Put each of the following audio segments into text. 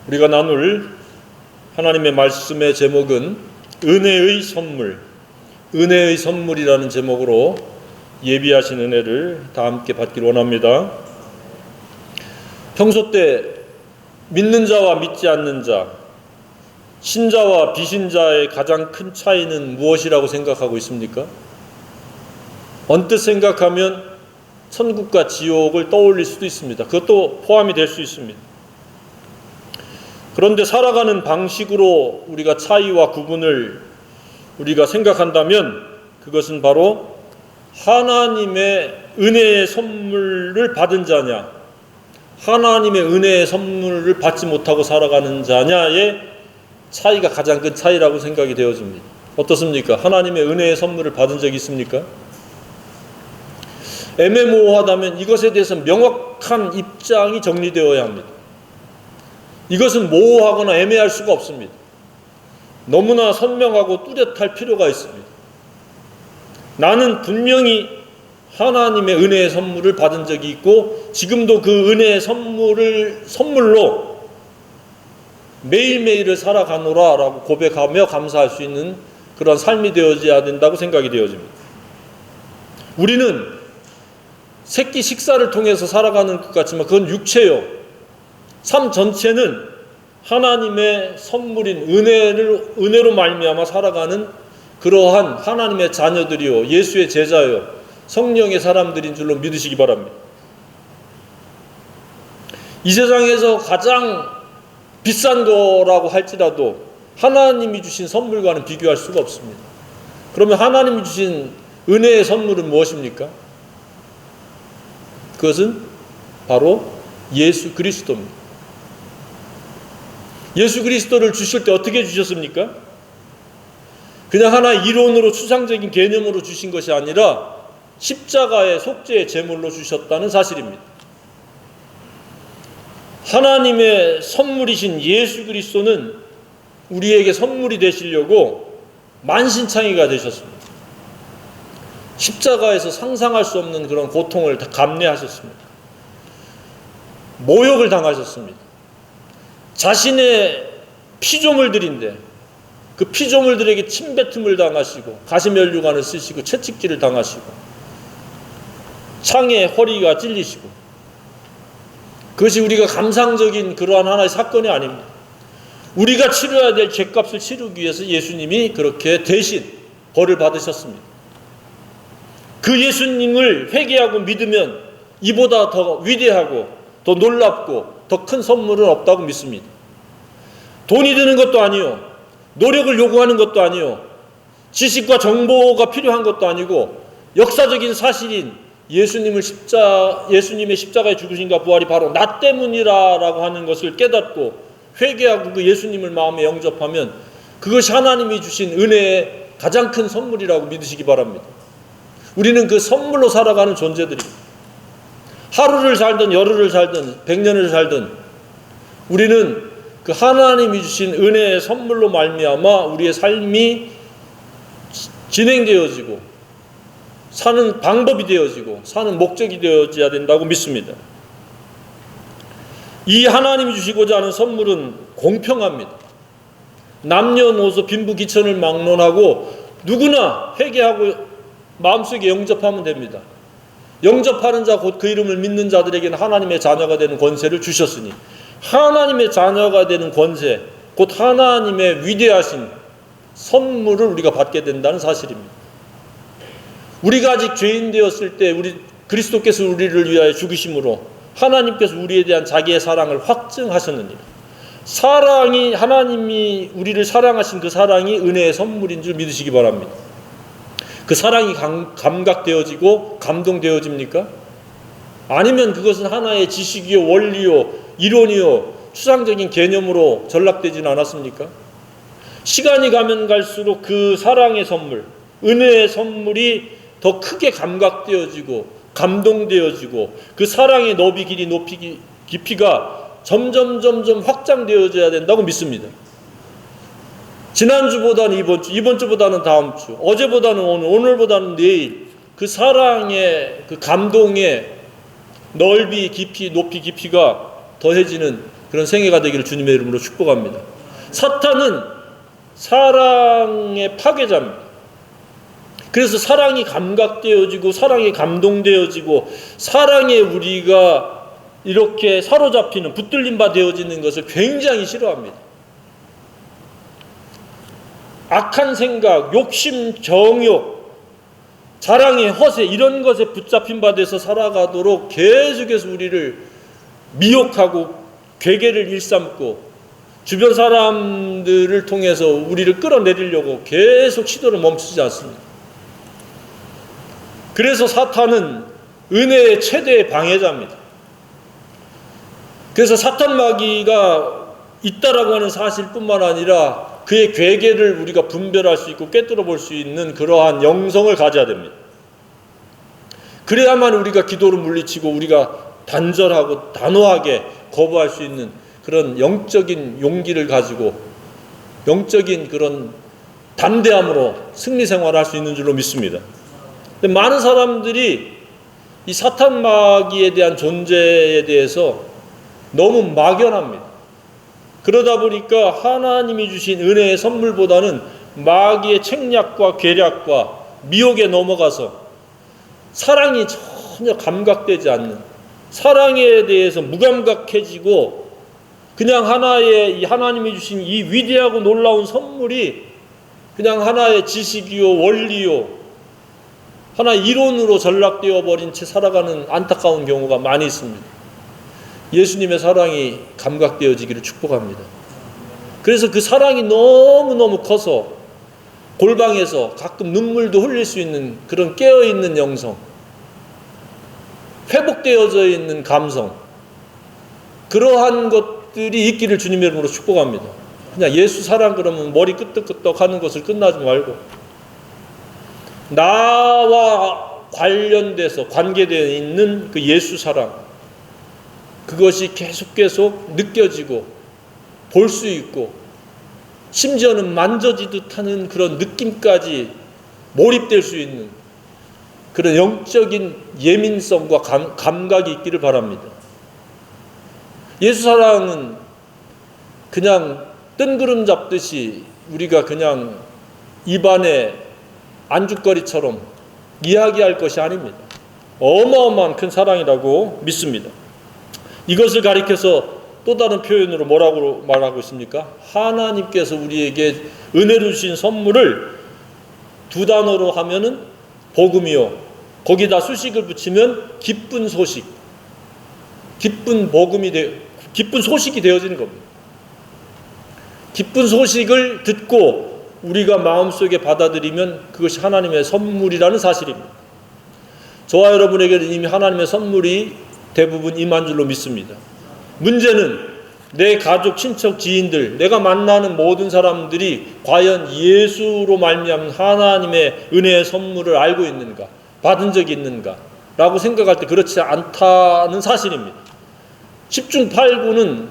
우리가 나눌 하나님의 말씀의 제목은 은혜의 선물, 은혜의 선물이라는 제목으로 예비하신 은혜를 다 함께 받기를 원합니다. 평소 때 믿는 자와 믿지 않는 자, 신자와 비신자의 가장 큰 차이는 무엇이라고 생각하고 있습니까? 언뜻 생각하면 천국과 지옥을 떠올릴 수도 있습니다. 그것도 포함이 될 수 있습니다. 그런데 살아가는 방식으로 우리가 차이와 구분을 우리가 생각한다면 그것은 바로 하나님의 은혜의 선물을 받은 자냐, 하나님의 은혜의 선물을 받지 못하고 살아가는 자냐의 차이가 가장 큰 차이라고 생각이 되어집니다. 어떻습니까? 하나님의 은혜의 선물을 받은 적이 있습니까? 애매모호하다면 이것에 대해서 명확한 입장이 정리되어야 합니다. 이것은 모호하거나 애매할 수가 없습니다. 너무나 선명하고 뚜렷할 필요가 있습니다. 나는 분명히 하나님의 은혜의 선물을 받은 적이 있고 지금도 그 은혜의 선물로 매일매일을 살아가노라 라고 고백하며 감사할 수 있는 그런 삶이 되어져야 된다고 생각이 되어집니다. 우리는 새끼 식사를 통해서 살아가는 것 같지만 그건 육체요. 삶 전체는 하나님의 선물인 은혜로 말미암아 살아가는 그러한 하나님의 자녀들이요, 예수의 제자요, 성령의 사람들인 줄로 믿으시기 바랍니다. 이 세상에서 가장 비싼 거라고 할지라도 하나님이 주신 선물과는 비교할 수가 없습니다. 그러면 하나님이 주신 은혜의 선물은 무엇입니까? 그것은 바로 예수 그리스도입니다. 예수 그리스도를 주실 때 어떻게 주셨습니까? 그냥 하나의 이론으로 추상적인 개념으로 주신 것이 아니라 십자가의 속죄의 제물로 주셨다는 사실입니다. 하나님의 선물이신 예수 그리스도는 우리에게 선물이 되시려고 만신창이가 되셨습니다. 십자가에서 상상할 수 없는 그런 고통을 다 감내하셨습니다. 모욕을 당하셨습니다. 자신의 피조물들인데 그 피조물들에게 침뱉음을 당하시고 가시면류관을 쓰시고 채찍질을 당하시고 창에 허리가 찔리시고, 그것이 우리가 감상적인 그러한 하나의 사건이 아닙니다. 우리가 치러야 될 죄값을 치르기 위해서 예수님이 그렇게 대신 벌을 받으셨습니다. 그 예수님을 회개하고 믿으면 이보다 더 위대하고 더 놀랍고 더 큰 선물은 없다고 믿습니다. 돈이 드는 것도 아니요, 노력을 요구하는 것도 아니요, 지식과 정보가 필요한 것도 아니고 역사적인 사실인 예수님의 십자가의 죽으심과 부활이 바로 나 때문이라고 하는 것을 깨닫고 회개하고 그 예수님을 마음에 영접하면 그것이 하나님이 주신 은혜의 가장 큰 선물이라고 믿으시기 바랍니다. 우리는 그 선물로 살아가는 존재들입니다. 하루를 살든 열흘을 살든 100년을 살든 우리는 그 하나님이 주신 은혜의 선물로 말미암아 우리의 삶이 진행되어지고 사는 방법이 되어지고 사는 목적이 되어져야 된다고 믿습니다. 이 하나님이 주시고자 하는 선물은 공평합니다. 남녀노소 빈부귀천을 막론하고 누구나 회개하고 마음속에 영접하면 됩니다. 영접하는 자 곧 그 이름을 믿는 자들에게는 하나님의 자녀가 되는 권세를 주셨으니 하나님의 자녀가 되는 권세 곧 하나님의 위대하신 선물을 우리가 받게 된다는 사실입니다. 우리가 아직 죄인 되었을 때 그리스도께서 우리를 위하여 죽으심으로 하나님께서 우리에 대한 자기의 사랑을 확증하셨느니라. 사랑이 하나님이 우리를 사랑하신 그 사랑이 은혜의 선물인 줄 믿으시기 바랍니다. 그 사랑이 감각되어지고 감동되어집니까? 아니면 그것은 하나의 지식이요, 원리요, 이론이요, 추상적인 개념으로 전락되지는 않았습니까? 시간이 가면 갈수록 그 사랑의 선물, 은혜의 선물이 더 크게 감각되어지고 감동되어지고 그 사랑의 너비, 길이, 높이, 깊이가 점점 확장되어져야 된다고 믿습니다. 지난주보다는 이번주보다는 다음주, 어제보다는 오늘보다는 내일 그 사랑의 그 감동의 넓이, 깊이, 높이, 깊이가 더해지는 그런 생애가 되기를 주님의 이름으로 축복합니다. 사탄은 사랑의 파괴자입니다. 그래서 사랑이 감각되어지고 사랑이 감동되어지고 사랑에 우리가 이렇게 사로잡히는 붙들림 바 되어지는 것을 굉장히 싫어합니다. 악한 생각, 욕심, 정욕, 자랑의 허세 이런 것에 붙잡힌 바 돼서 살아가도록 계속해서 우리를 미혹하고 괴계를 일삼고 주변 사람들을 통해서 우리를 끌어내리려고 계속 시도를 멈추지 않습니다. 그래서 사탄은 은혜의 최대의 방해자입니다. 그래서 사탄 마귀가 있다라고 하는 사실뿐만 아니라 그의 괴계를 우리가 분별할 수 있고 꿰뚫어 볼 수 있는 그러한 영성을 가져야 됩니다. 그래야만 우리가 기도로 물리치고 우리가 단절하고 단호하게 거부할 수 있는 그런 영적인 용기를 가지고 영적인 그런 담대함으로 승리 생활을 할 수 있는 줄로 믿습니다. 근데 많은 사람들이 이 사탄 마귀에 대한 존재에 대해서 너무 막연합니다. 그러다 보니까 하나님이 주신 은혜의 선물보다는 마귀의 책략과 계략과 미혹에 넘어가서 사랑이 전혀 감각되지 않는, 사랑에 대해서 무감각해지고 그냥 하나의 이 하나님이 주신 이 위대하고 놀라운 선물이 그냥 하나의 지식이요 원리요 하나의 이론으로 전락되어 버린 채 살아가는 안타까운 경우가 많이 있습니다. 예수님의 사랑이 감각되어지기를 축복합니다. 그래서 그 사랑이 너무너무 커서 골방에서 가끔 눈물도 흘릴 수 있는 그런 깨어있는 영성, 회복되어져 있는 감성, 그러한 것들이 있기를 주님의 이름으로 축복합니다. 그냥 예수 사랑 그러면 머리 끄떡끄떡 하는 것을 끝나지 말고 나와 관련돼서 관계되어 있는 그 예수 사랑, 그것이 계속 느껴지고 볼 수 있고 심지어는 만져지듯 하는 그런 느낌까지 몰입될 수 있는 그런 영적인 예민성과 감각이 있기를 바랍니다. 예수 사랑은 그냥 뜬구름 잡듯이 우리가 그냥 입안에 안주거리처럼 이야기할 것이 아닙니다. 어마어마한 큰 사랑이라고 믿습니다. 이것을 가리켜서 또 다른 표현으로 뭐라고 말하고 있습니까? 하나님께서 우리에게 은혜로 주신 선물을 두 단어로 하면은 복음이요, 거기다 수식을 붙이면 기쁜 소식, 기쁜 소식이 되어지는 겁니다. 기쁜 소식을 듣고 우리가 마음속에 받아들이면 그것이 하나님의 선물이라는 사실입니다. 저와 여러분에게는 이미 하나님의 선물이 대부분 임한 줄로 믿습니다. 문제는 내 가족, 친척, 지인들, 내가 만나는 모든 사람들이 과연 예수로 말미암은 하나님의 은혜의 선물을 알고 있는가, 받은 적이 있는가 라고 생각할 때 그렇지 않다는 사실입니다. 10중 8구는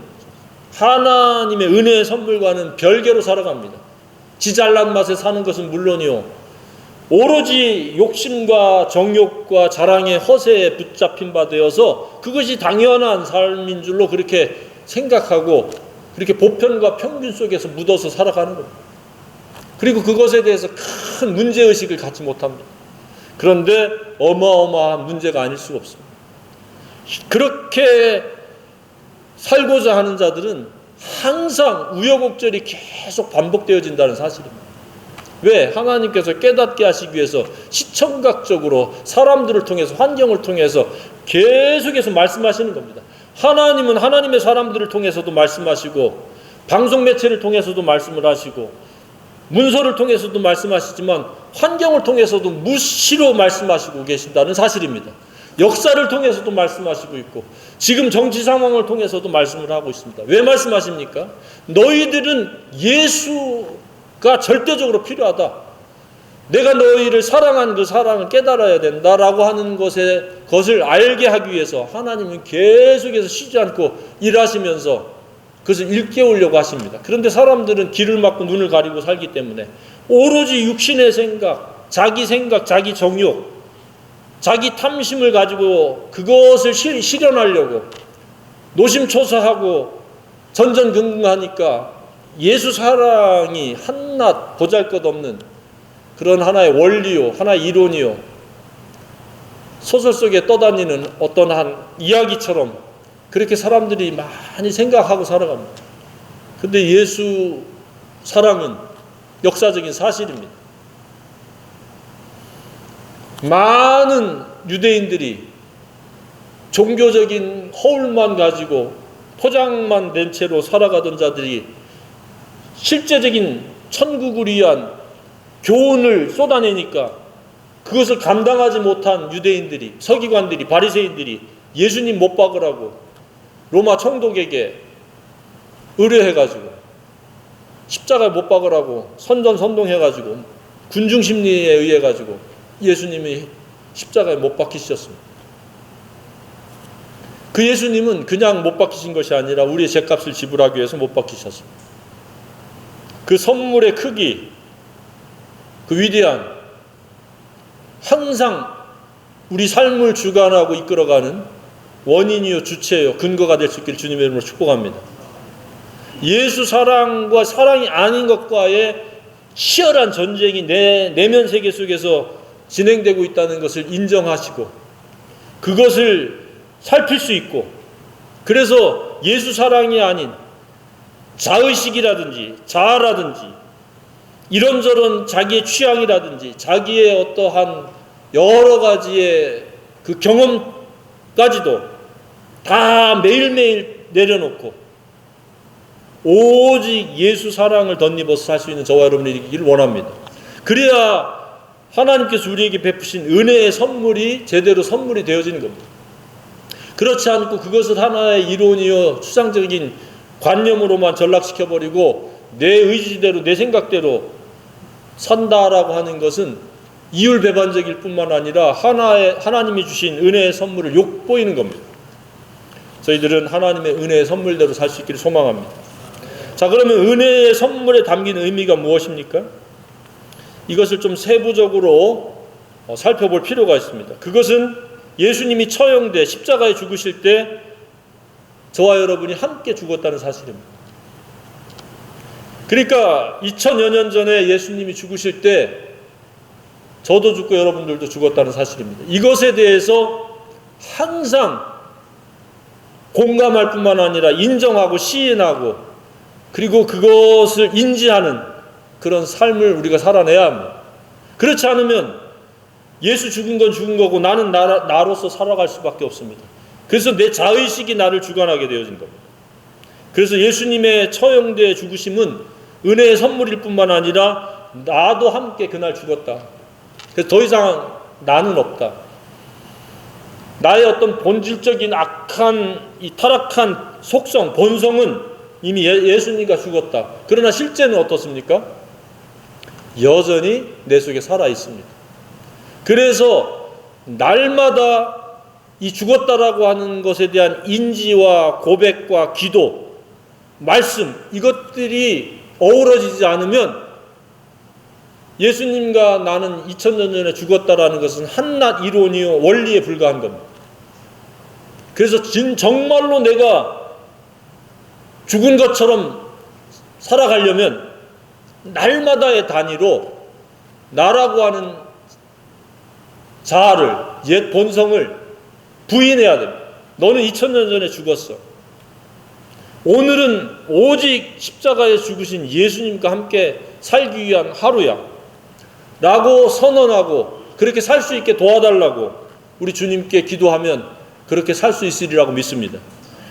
하나님의 은혜의 선물과는 별개로 살아갑니다. 지 잘난 맛에 사는 것은 물론이요, 오로지 욕심과 정욕과 자랑의 허세에 붙잡힌 바 되어서 그것이 당연한 삶인 줄로 그렇게 생각하고 그렇게 보편과 평균 속에서 묻어서 살아가는 겁니다. 그리고 그것에 대해서 큰 문제의식을 갖지 못합니다. 그런데 어마어마한 문제가 아닐 수가 없습니다. 그렇게 살고자 하는 자들은 항상 우여곡절이 계속 반복되어진다는 사실입니다. 왜? 하나님께서 깨닫게 하시기 위해서 시청각적으로 사람들을 통해서, 환경을 통해서 계속해서 말씀하시는 겁니다. 하나님은 하나님의 사람들을 통해서도 말씀하시고 방송 매체를 통해서도 말씀을 하시고 문서를 통해서도 말씀하시지만 환경을 통해서도 무시로 말씀하시고 계신다는 사실입니다. 역사를 통해서도 말씀하시고 있고 지금 정치 상황을 통해서도 말씀을 하고 있습니다. 왜 말씀하십니까? 너희들은 예수가 절대적으로 필요하다. 내가 너희를 사랑하는 그 사랑을 깨달아야 된다라고 하는 것을 알게 하기 위해서 하나님은 계속해서 쉬지 않고 일하시면서 그것을 일깨우려고 하십니다. 그런데 사람들은 귀를 막고 눈을 가리고 살기 때문에 오로지 육신의 생각, 자기 정욕, 자기 탐심을 가지고 그것을 실현하려고 노심초사하고 전전긍긍하니까 예수 사랑이 한낱 보잘것없는 그런 하나의 원리요, 하나의 이론이요, 소설 속에 떠다니는 어떤 한 이야기처럼 그렇게 사람들이 많이 생각하고 살아갑니다. 근데 예수 사랑은 역사적인 사실입니다. 많은 유대인들이 종교적인 허울만 가지고 포장만 된 채로 살아가던 자들이 실제적인 천국을 위한 교훈을 쏟아내니까 그것을 감당하지 못한 유대인들이, 서기관들이, 바리새인들이 예수님 못 박으라고 로마 총독에게 의뢰해가지고 십자가에 못 박으라고 선전선동해가지고 군중심리에 의해가지고 예수님이 십자가에 못 박히셨습니다. 그 예수님은 그냥 못 박히신 것이 아니라 우리의 죗값을 지불하기 위해서 못 박히셨습니다. 그 선물의 크기, 그 위대한, 항상 우리 삶을 주관하고 이끌어가는 원인이요, 주체요, 근거가 될 수 있기를 주님의 이름으로 축복합니다. 예수 사랑과 사랑이 아닌 것과의 치열한 전쟁이 내 내면 세계 속에서 진행되고 있다는 것을 인정하시고 그것을 살필 수 있고, 그래서 예수 사랑이 아닌 자의식이라든지 자아라든지 이런저런 자기의 취향이라든지 자기의 어떠한 여러 가지의 그 경험까지도 다 매일매일 내려놓고 오직 예수 사랑을 덧입어서 살 수 있는 저와 여러분이 되기를 원합니다. 그래야 하나님께서 우리에게 베푸신 은혜의 선물이 제대로 선물이 되어지는 겁니다. 그렇지 않고 그것을 하나의 이론이요 추상적인 관념으로만 전락시켜버리고 내 의지대로 내 생각대로 산다라고 하는 것은 이율배반적일 뿐만 아니라 하나님이 주신 은혜의 선물을 욕보이는 겁니다. 저희들은 하나님의 은혜의 선물대로 살 수 있기를 소망합니다. 자, 그러면 은혜의 선물에 담긴 의미가 무엇입니까? 이것을 좀 세부적으로 살펴볼 필요가 있습니다. 그것은 예수님이 처형돼 십자가에 죽으실 때 저와 여러분이 함께 죽었다는 사실입니다. 그러니까 2000여 년 전에 예수님이 죽으실 때 저도 죽고 여러분들도 죽었다는 사실입니다. 이것에 대해서 항상 공감할 뿐만 아니라 인정하고 시인하고 그리고 그것을 인지하는 그런 삶을 우리가 살아내야 합니다. 그렇지 않으면 예수 죽은 건 죽은 거고 나는 나로서 살아갈 수밖에 없습니다. 그래서 내 자의식이 나를 주관하게 되어진 겁니다. 그래서 예수님의 처형돼 죽으심은 은혜의 선물일 뿐만 아니라 나도 함께 그날 죽었다. 그래서 더 이상 나는 없다. 나의 어떤 본질적인 악한 이 타락한 속성, 본성은 이미 예수님과 죽었다. 그러나 실제는 어떻습니까? 여전히 내 속에 살아 있습니다. 그래서 날마다 이 죽었다라고 하는 것에 대한 인지와 고백과 기도, 말씀, 이것들이 어우러지지 않으면 예수님과 나는 2000년 전에 죽었다라는 것은 한낱 이론이요 원리에 불과한 겁니다. 그래서 정말로 내가 죽은 것처럼 살아가려면 날마다의 단위로 나라고 하는 자아를, 옛 본성을 부인해야 됩니다. 너는 2000년 전에 죽었어. 오늘은 오직 십자가에 죽으신 예수님과 함께 살기 위한 하루야 라고 선언하고 그렇게 살 수 있게 도와달라고 우리 주님께 기도하면 그렇게 살 수 있으리라고 믿습니다.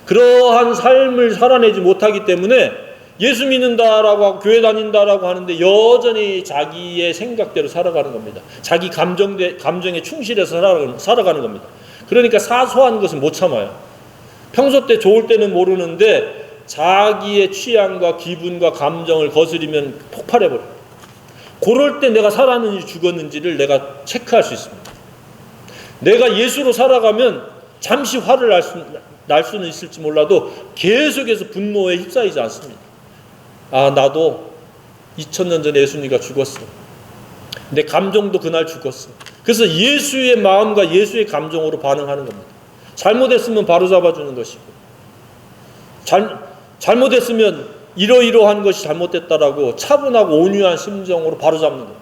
그러한 삶을 살아내지 못하기 때문에 예수 믿는다라고 하고 교회 다닌다라고 하는데 여전히 자기의 생각대로 살아가는 겁니다. 자기 감정에 충실해서 살아가는 겁니다. 그러니까 사소한 것은 못 참아요. 평소 때 좋을 때는 모르는데 자기의 취향과 기분과 감정을 거스리면 폭발해버려요. 그럴 때 내가 살았는지 죽었는지를 내가 체크할 수 있습니다. 내가 예수로 살아가면 잠시 화를 날 수는 있을지 몰라도 계속해서 분노에 휩싸이지 않습니다. 아, 나도 2000년 전에 예수님과 죽었어. 내 감정도 그날 죽었어. 그래서 예수의 마음과 예수의 감정으로 반응하는 겁니다. 잘못했으면 바로 잡아주는 것이고 잘못했으면 이러이러한 것이 잘못됐다라고 차분하고 온유한 심정으로 바로잡는 겁니다.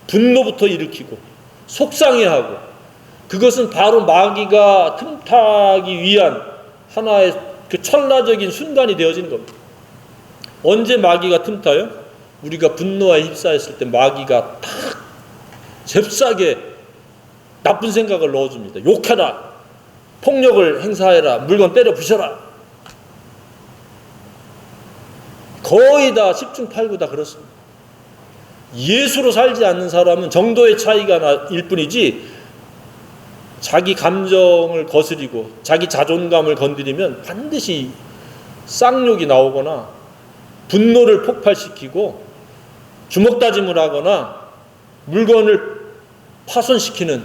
분노부터 일으키고 속상해하고, 그것은 바로 마귀가 틈타기 위한 하나의 그 찰나적인 순간이 되어지는 겁니다. 언제 마귀가 틈타요? 우리가 분노에 휩싸였을 때 마귀가 탁 잽싸게 나쁜 생각을 넣어줍니다. 욕해라, 폭력을 행사해라, 물건 때려 부셔라. 거의 다 10중 8구 다 그렇습니다. 예수로 살지 않는 사람은 정도의 차이가 일 뿐이지, 자기 감정을 거스리고 자기 자존감을 건드리면 반드시 쌍욕이 나오거나 분노를 폭발시키고 주먹다짐을 하거나 물건을 파손시키는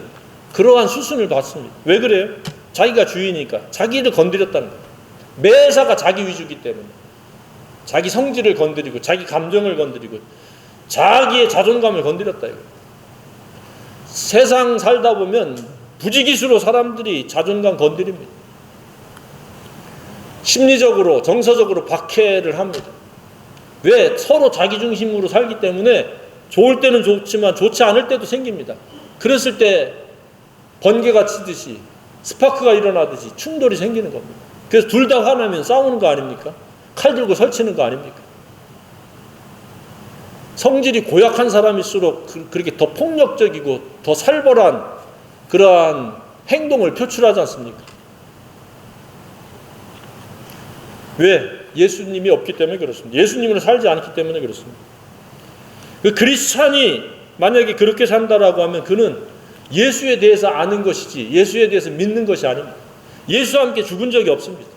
그러한 수순을 받습니다. 왜 그래요? 자기가 주인이니까. 자기를 건드렸다는 거예요. 매사가 자기 위주이기 때문에. 자기 성질을 건드리고 자기 감정을 건드리고 자기의 자존감을 건드렸다 이거. 세상 살다 보면 부지기수로 사람들이 자존감 건드립니다. 심리적으로 정서적으로 박해를 합니다. 왜? 서로 자기중심으로 살기 때문에 좋을 때는 좋지만 좋지 않을 때도 생깁니다. 그랬을 때 번개가 치듯이 스파크가 일어나듯이 충돌이 생기는 겁니다. 그래서 둘 다 화나면 싸우는 거 아닙니까? 칼 들고 설치는 거 아닙니까? 성질이 고약한 사람일수록 그렇게 더 폭력적이고 더 살벌한 그러한 행동을 표출하지 않습니까? 왜? 예수님이 없기 때문에 그렇습니다. 예수님으로 살지 않기 때문에 그렇습니다. 그 크리스찬이 만약에 그렇게 산다라고 하면 그는 예수에 대해서 아는 것이지 예수에 대해서 믿는 것이 아닙니다. 예수와 함께 죽은 적이 없습니다.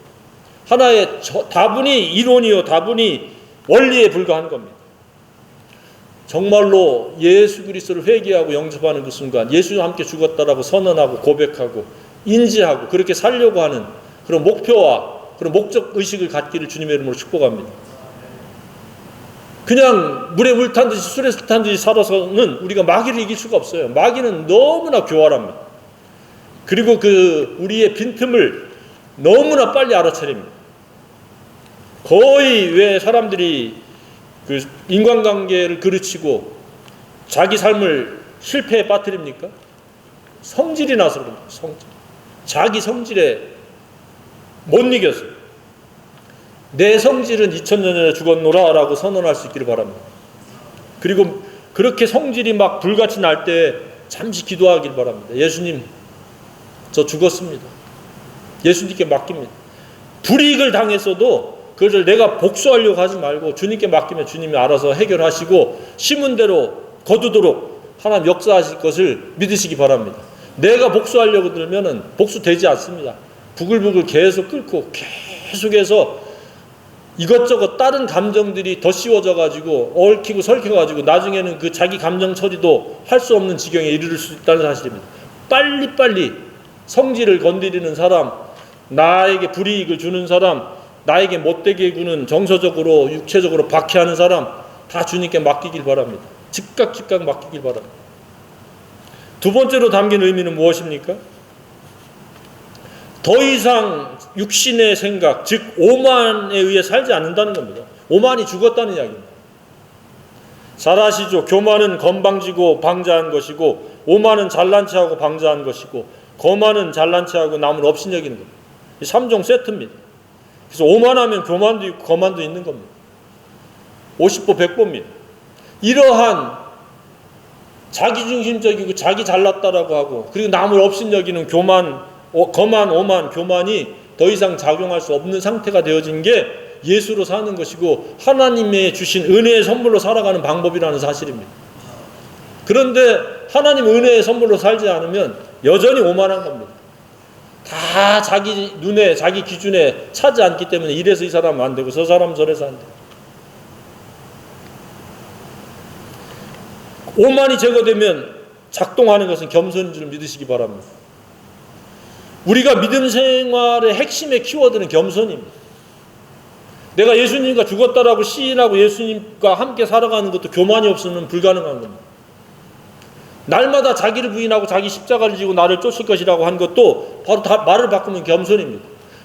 하나의 다분히 이론이요 다분히 원리에 불과한 겁니다. 정말로 예수 그리스도를 회개하고 영접하는 그 순간 예수와 함께 죽었다라고 선언하고 고백하고 인지하고 그렇게 살려고 하는 그런 목표와 그런 목적 의식을 갖기를 주님의 이름으로 축복합니다. 그냥 물에 물 탄 듯이 술에 술 탄 듯이 살아서는 우리가 마귀를 이길 수가 없어요. 마귀는 너무나 교활합니다. 그리고 그 우리의 빈틈을 너무나 빨리 알아차립니다. 거의 왜 사람들이 그 인간관계를 그르치고 자기 삶을 실패에 빠뜨립니까? 성질이 나서 그럽니다. 성질. 자기 성질에 못 이겼어요. 내 성질은 2000년 전에 죽었노라 라고 선언할 수 있기를 바랍니다. 그리고 그렇게 성질이 막 불같이 날 때 잠시 기도하길 바랍니다. 예수님, 저 죽었습니다. 예수님께 맡깁니다. 불이익을 당했어도 그것을 내가 복수하려고 하지 말고 주님께 맡기면 주님이 알아서 해결하시고 심은 대로 거두도록 하나님 역사하실 것을 믿으시기 바랍니다. 내가 복수하려고 들면은 복수되지 않습니다. 부글부글 계속 끓고 계속해서 이것저것 다른 감정들이 더 씌워져 가지고 얽히고 설켜 가지고 나중에는 그 자기 감정 처리도 할 수 없는 지경에 이르를 수 있다는 사실입니다. 빨리빨리 성질을 건드리는 사람, 나에게 불이익을 주는 사람, 나에게 못되게 구는 정서적으로 육체적으로 박해하는 사람 다 주님께 맡기길 바랍니다. 즉각 맡기길 바랍니다. 두 번째로 담긴 의미는 무엇입니까? 더 이상 육신의 생각, 즉 오만에 의해 살지 않는다는 겁니다. 오만이 죽었다는 이야기입니다. 잘 아시죠? 교만은 건방지고 방자한 것이고 오만은 잘난 체하고 방자한 것이고 거만은 잘난 체하고 남을 업신여기는 겁니다. 이 3종 세트입니다. 그래서 오만하면 교만도 있고 거만도 있는 겁니다. 50보 100보입니다. 이러한 자기중심적이고 자기 잘났다라고 하고 그리고 남을 업신여기는 교만, 거만, 오만, 교만이 더 이상 작용할 수 없는 상태가 되어진 게 예수로 사는 것이고 하나님의 주신 은혜의 선물로 살아가는 방법이라는 사실입니다. 그런데 하나님 은혜의 선물로 살지 않으면 여전히 오만한 겁니다. 다 자기 눈에 자기 기준에 차지 않기 때문에 이래서 이 사람은 안 되고 저 사람은 저래서 안 되고 오만이 제거되면 작동하는 것은 겸손인 줄 믿으시기 바랍니다. 우리가 믿음 생활의 핵심의 키워드는 겸손입니다. 내가 예수님과 죽었다라고 시인하고 예수님과 함께 살아가는 것도 교만이 없으면 불가능한 겁니다. 날마다 자기를 부인하고 자기 십자가를 지고 나를 쫓을 것이라고 한 것도 바로 다 말을 바꾸면 겸손입니다.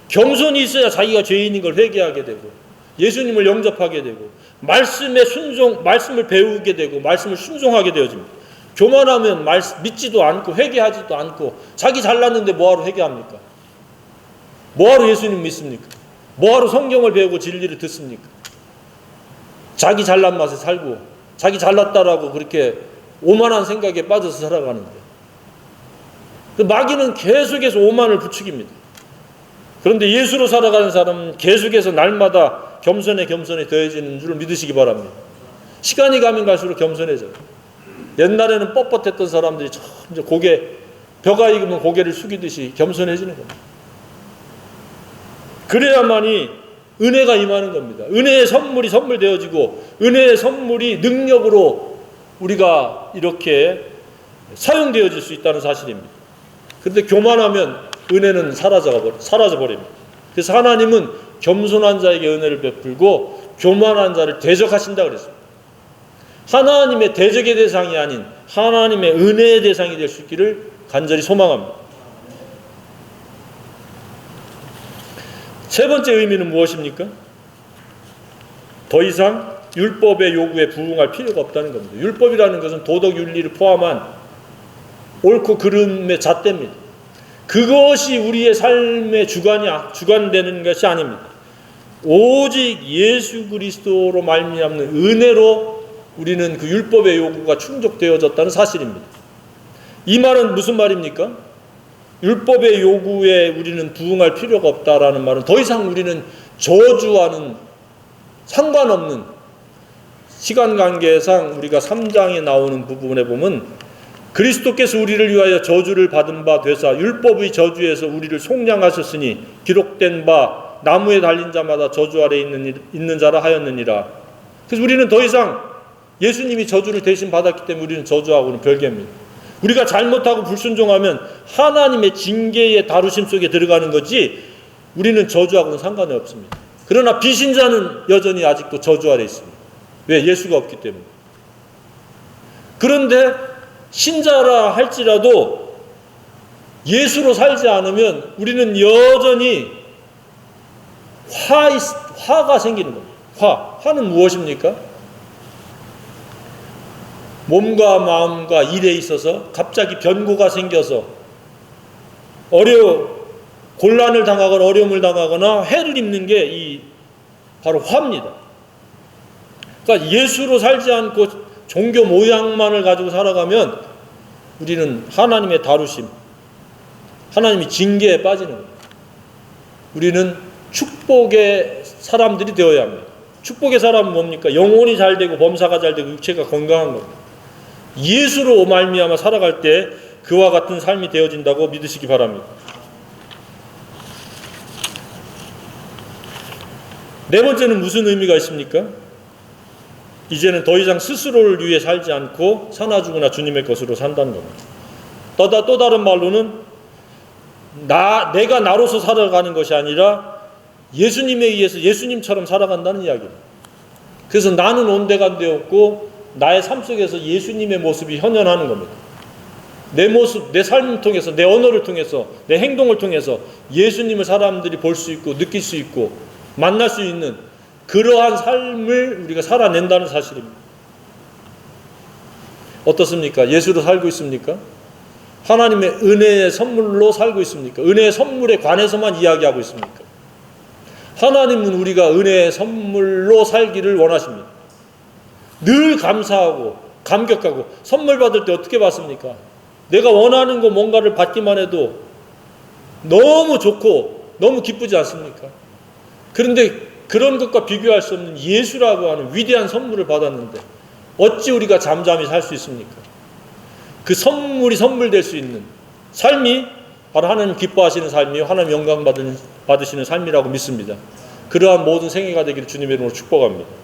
겸손이 있어야 자기가 죄인인 걸 회개하게 되고 예수님을 영접하게 되고 말씀을 배우게 되고 말씀을 순종하게 되어집니다. 교만하면 믿지도 않고 회개하지도 않고 자기 잘났는데 뭐하러 회개합니까? 뭐하러 예수님 믿습니까? 뭐하러 성경을 배우고 진리를 듣습니까? 자기 잘난 맛에 살고 자기 잘났다라고 그렇게 오만한 생각에 빠져서 살아가는데 그 마귀는 계속해서 오만을 부추깁니다. 그런데 예수로 살아가는 사람은 계속해서 날마다 겸손에 더해지는 줄 믿으시기 바랍니다. 시간이 가면 갈수록 겸손해져요. 옛날에는 뻣뻣했던 사람들이 점점 벼가 익으면 고개를 숙이듯이 겸손해지는 겁니다. 그래야만이 은혜가 임하는 겁니다. 은혜의 선물이 선물되어지고 은혜의 선물이 능력으로 우리가 이렇게 사용되어질 수 있다는 사실입니다. 그런데 교만하면 은혜는 사라져버립니다. 그래서 하나님은 겸손한 자에게 은혜를 베풀고 교만한 자를 대적하신다 그랬습니다. 하나님의 대적의 대상이 아닌 하나님의 은혜의 대상이 될 수 있기를 간절히 소망합니다. 세 번째 의미는 무엇입니까? 더 이상 율법의 요구에 부응할 필요가 없다는 겁니다. 율법이라는 것은 도덕 윤리를 포함한 옳고 그름의 잣대입니다. 그것이 우리의 삶의 주관되는 것이 아닙니다. 오직 예수 그리스도로 말미암는 은혜로 우리는 그 율법의 요구가 충족되어졌다는 사실입니다. 이 말은 무슨 말입니까? 율법의 요구에 우리는 부응할 필요가 없다라는 말은 더 이상 우리는 저주와는 상관없는 시간 관계상 우리가 3장에 나오는 부분에 보면 그리스도께서 우리를 위하여 저주를 받은 바 되사 율법의 저주에서 우리를 속량하셨으니 기록된 바 나무에 달린 자마다 저주 아래 있는 자라 하였느니라. 그래서 우리는 더 이상 예수님이 저주를 대신 받았기 때문에 우리는 저주하고는 별개입니다. 우리가 잘못하고 불순종하면 하나님의 징계의 다루심 속에 들어가는 거지 우리는 저주하고는 상관이 없습니다. 그러나 비신자는 여전히 아직도 저주 아래 있습니다. 왜? 예수가 없기 때문에. 그런데 신자라 할지라도 예수로 살지 않으면 우리는 여전히 화가 생기는 겁니다. 화는 무엇입니까? 몸과 마음과 일에 있어서 갑자기 변고가 생겨서 곤란을 당하거나 어려움을 당하거나 해를 입는 게 바로 화입니다. 그러니까 예수로 살지 않고 종교 모양만을 가지고 살아가면 우리는 하나님의 다루심, 하나님의 징계에 빠지는 겁니다. 우리는 축복의 사람들이 되어야 합니다. 축복의 사람은 뭡니까? 영혼이 잘 되고 범사가 잘 되고 육체가 건강한 겁니다. 예수로 말미암아 살아갈 때 그와 같은 삶이 되어진다고 믿으시기 바랍니다. 네 번째는 무슨 의미가 있습니까? 이제는 더 이상 스스로를 위해 살지 않고 사나 죽으나 주님의 것으로 산다는 겁니다. 또 다른 말로는 내가 나로서 살아가는 것이 아니라 예수님에 의해서 예수님처럼 살아간다는 이야기입니다. 그래서 나는 온데간데 없고 나의 삶 속에서 예수님의 모습이 현현하는 겁니다. 내 모습, 내 삶을 통해서, 내 언어를 통해서, 내 행동을 통해서 예수님을 사람들이 볼 수 있고 느낄 수 있고 만날 수 있는 그러한 삶을 우리가 살아낸다는 사실입니다. 어떻습니까? 예수로 살고 있습니까? 하나님의 은혜의 선물로 살고 있습니까? 은혜의 선물에 관해서만 이야기하고 있습니까? 하나님은 우리가 은혜의 선물로 살기를 원하십니다. 늘 감사하고 감격하고 선물 받을 때 어떻게 받습니까? 내가 원하는 거 뭔가를 받기만 해도 너무 좋고 너무 기쁘지 않습니까? 그런데 그런 것과 비교할 수 없는 예수라고 하는 위대한 선물을 받았는데 어찌 우리가 잠잠히 살 수 있습니까? 그 선물이 선물될 수 있는 삶이 바로 하나님 기뻐하시는 삶이요 하나님 영광 받으시는 삶이라고 믿습니다. 그러한 모든 생애가 되기를 주님의 이름으로 축복합니다.